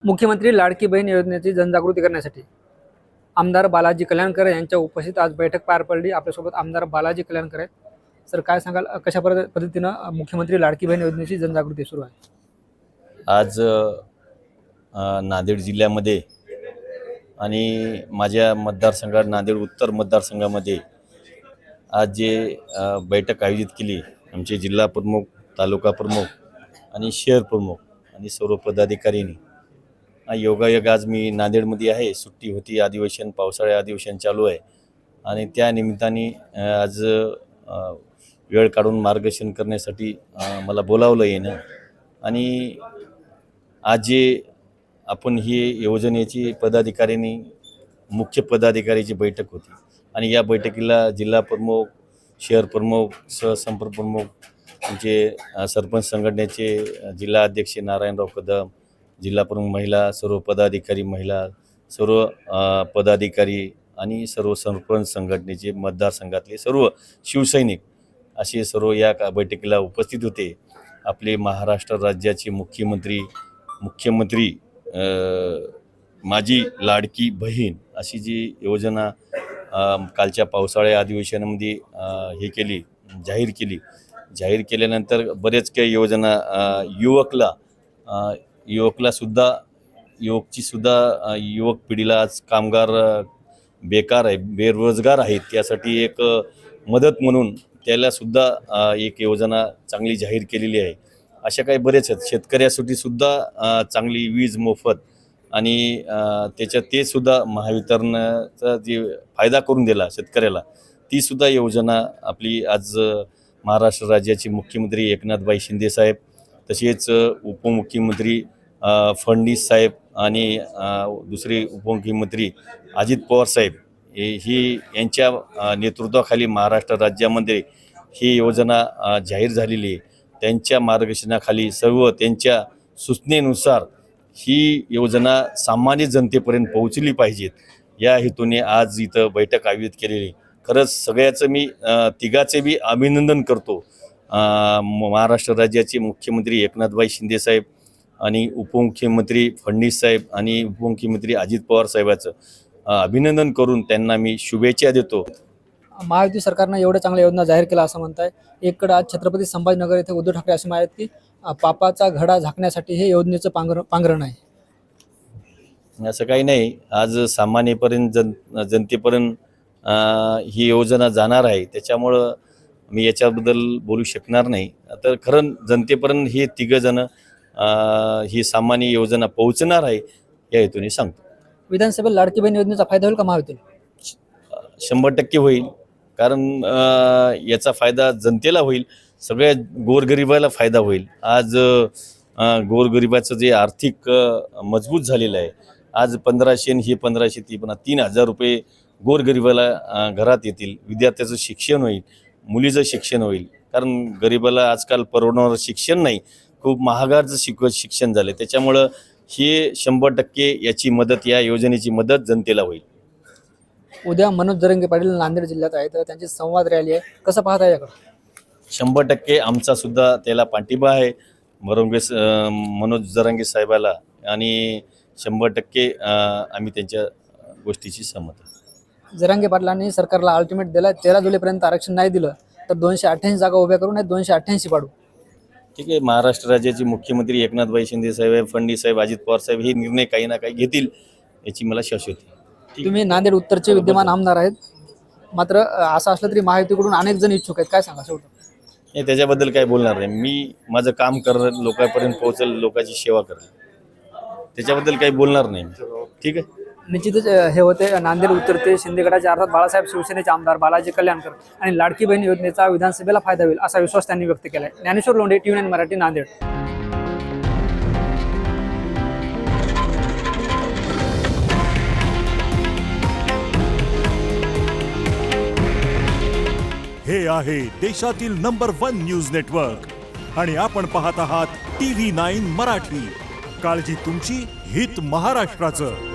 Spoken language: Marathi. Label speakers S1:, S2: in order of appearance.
S1: मुख्यमंत्री लाडकी बहीण योजनेची जनजागृती करण्यासाठी आमदार बालाजी कल्याणकर यांच्या उपस्थित आज बैठक पार पडली। आपल्यासोबत आमदार बालाजी कल्याणकर आहेत। सर, काय सांगाल, कशा पद्धतीनं मुख्यमंत्री लाडकी बहीण योजनेची जनजागृती सुरू आहे?
S2: आज नांदेड जिल्ह्यामध्ये आणि माझ्या मतदारसंघात नांदेड उत्तर मतदारसंघामध्ये आज जे बैठक आयोजित केली, आमचे जिल्हा प्रमुख, तालुका प्रमुख आणि शहर प्रमुख आणि सर्व पदाधिकाऱ्यांनी योगायोग आज मी नांदेडमध्ये आहे। सुट्टी होती, अधिवेशन, पावसाळ्या अधिवेशन चालू आहे आणि त्या निमित्ताने आज वेळ काढून मार्गदर्शन करण्यासाठी मला बोलावलं येणं। आणि आज जे आपण ही योजनेची पदाधिकाऱ्यांनी मुख्य पदाधिकाऱ्याची बैठक होती आणि या बैठकीला जिल्हा प्रमुख, शहर प्रमुख, सहसंपर्क प्रमुख, आमचे सरपंच संघटनेचे जिल्हा अध्यक्ष नारायणराव कदम, जिल्हा प्रमुख महिला, सर्व पदाधिकारी महिला, सर्व पदाधिकारी आणि सर्व सरपंच संघटनेचे मतदारसंघातले सर्व शिवसैनिक असे सर्व या बैठकीला उपस्थित होते। आपले महाराष्ट्र राज्याचे मुख्यमंत्री माझी लाडकी बहीण अशी जी योजना कालच्या पावसाळ्या अधिवेशनामध्ये जाहीर केल्यानंतर बरेच काही योजना युवक पिढीला आज कामगार बेकार आहे, बेरोजगार आहेत, त्यासाठी एक मदत म्हणून त्यालासुद्धा एक योजना चांगली जाहीर केलेली आहे। अशा काही बरेच आहेत। शेतकऱ्यासाठी सुद्धा चांगली वीज मोफत आणि त्याच्यात ते सुद्धा महावितरणचा जे फायदा करून दिला शेतकऱ्याला, ती सुद्धा योजना आपली आज महाराष्ट्र राज्याचे मुख्यमंत्री एकनाथभाई शिंदे साहेब, तसेच उपमुख्यमंत्री फडणवीस साहेब आणि दुसरे उपमुख्यमंत्री अजित पवार साहेब ही यांच्या नेतृत्वाखाली महाराष्ट्र राज्यामध्ये ही योजना जाहीर झालेली आहे। त्यांच्या मार्गदर्शनाखाली सर्व त्यांच्या सूचनेनुसार ही योजना सामान्य जनतेपर्यंत पोहोचली पाहिजेत या हेतूने आज इथं बैठक आयोजित केलेली। खरंच सगळ्याचं मी तिघाचे बी अभिनंदन करतो। महाराष्ट्र राज्याचे मुख्यमंत्री एकनाथभाई शिंदे साहेब आणि उपमुख्यमंत्री फडणवीस साहेब आणि उपमुख्यमंत्री अजित पवार साहेबाचं अभिनंदन करून त्यांना मी शुभेच्छा देतो।
S1: महायुती सरकारनं एवढ्या चांगल्या योजना जाहीर केला असं म्हणताय। एककडे आज छत्रपती संभाजीनगर येथे उद्धव ठाकरे असे म्हणतात की पापाचा घडा झाकण्यासाठी हे योजनेचं पांघरण आहे।
S2: असं काही नाही। आज सामान्यपर्यंत जनतेपर्यंत ही योजना जाणार आहे, त्याच्यामुळं मी याच्याबद्दल बोलू शकणार नाही। तर खरं जनतेपर्यंत हे तिघजण ही सामान्य योजना पोहोचणार आहे या हेतूने सांगतो।
S1: विधानसभेत लाडकी बहीण योजनेचा फायदा होईल का महायुतीला?
S2: 100% होईल, कारण याचा फायदा जनतेला होईल, सगळ्या गोरगरिबाला फायदा होईल। आज गोरगरिबाचं जे आर्थिक मजबूत झालेलं आहे, आज 1500 हे 1500 ती पण 3000 रुपये गोरगरिबाला घरात येतील। विद्यार्थ्याचं शिक्षण होईल, मुलीचं शिक्षण होईल, कारण गरिबाला आजकाल परवडणारं शिक्षण नाही, खूप महागाचं शिक्षण झालं, त्याच्यामुळं हे 100% याची मदत, या योजनेची मदत जनतेला होईल।
S1: उद्या मनोज जरांगे पाटील नांदेड जिल्ह्यात आहे, तर त्यांची संवाद रॅली आहे, कसं पाहता याकडे?
S2: 100% आमचा सुद्धा त्याला पाठिंबा आहे, मनोज जरांगे साहेबाला, आणि 100% आम्ही त्यांच्या गोष्टीची सहमत आहे।
S1: जरांगे पाटलांनी सरकारला अल्टिमेट दिला, 13 जुलैपर्यंत आरक्षण नाही दिलं तर 288 जागा उभ्या करून 288 पाडू।
S2: ठीक आहे, महाराष्ट्र राज्याचे मुख्यमंत्री एकनाथभाई शिंदे साहेब, फडणवीस साहेब, अजित पवार साहेब हे निर्णय काही ना काही घेतील याची मला शाश्वती आहे।
S1: तुम्ही नांदेड उत्तरचे विद्यमान आमदार आहेत, मात्र असं असलं तरी महायुतीकडून अनेक जण इच्छुक आहेत, काय सांगा शेवटी?
S2: नाही, त्याच्याबद्दल काय बोलणार नाही। मी माझं काम करेल, लोकांपर्यंत पोहोचेल, लोकांची सेवा करेल, त्याच्याबद्दल काही बोलणार नाही। ठीक आहे,
S1: निश्चितच हे होते नांदेड उत्तरचे शिंदे गटाचे अर्थात बाळासाहेब शिवसेनेचे आमदार बालाजी कल्याणकर, आणि लाडकी बहीण योजनेचा विधानसभेला फायदा होईल असा विश्वास त्यांनी व्यक्त केला आहे। ज्ञानेश्वर लोंढे, TV9 मराठी, नांदेड।
S3: हे आहे देशातील नंबर 1 न्यूज नेटवर्क आणि आपण पाहत आहात TV9 मराठी। काळजी तुमची, हित महाराष्ट्राचं।